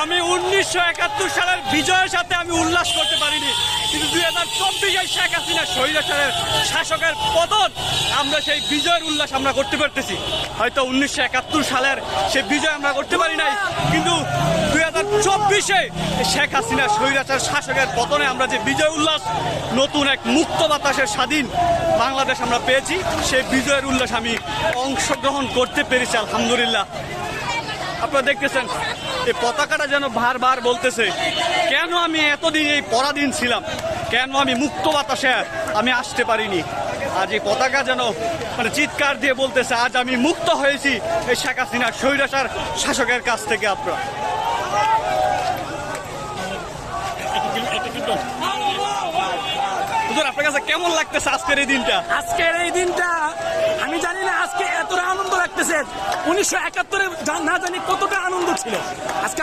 আমি 1971 সালের বিজয়ের সাথে আমি উল্লাস করতে পারিনি, কিন্তু 2024 শেখ হাসিনা স্বৈরাচারের শাসকের পতন, আমরা সেই বিজয়ের উল্লাস আমরা করতে পারতেছি। হয়তো 1971 সালের সেই বিজয় আমরা করতে পারি নাই, কিন্তু 2024-এ শেখ হাসিনা স্বৈরাচার শাসকের পতনে আমরা যে বিজয় উল্লাস, নতুন এক মুক্ত বাতাসের স্বাধীন বাংলাদেশ আমরা পেয়েছি, সেই বিজয়ের উল্লাস আমি অংশগ্রহণ করতে পেরেছি আলহামদুলিল্লাহ। আপনারা দেখতেছেন এই পতাকাটা যেন বারবার বলতেছে কেন আমি এতদিন এই পরাধীন ছিলাম, কেন আমি মুক্ত বাতাসে আমি আসতে পারিনি। আজ এই পতাকা যেন মানে চিৎকার দিয়ে বলতেছে আজ আমি মুক্ত হয়েছি এই শেখ হাসিনার স্বৈরাচার শাসকের কাছ থেকে। আপনারা আপনার কাছে কেমন লাগতেছে আজকের এই দিনটা? আজকের এই দিনটা আমি জানি না আজকে এতটা আনন্দ লাগতেছে, 1971-এ না জানি কতটা আনন্দ ছিল। আজকে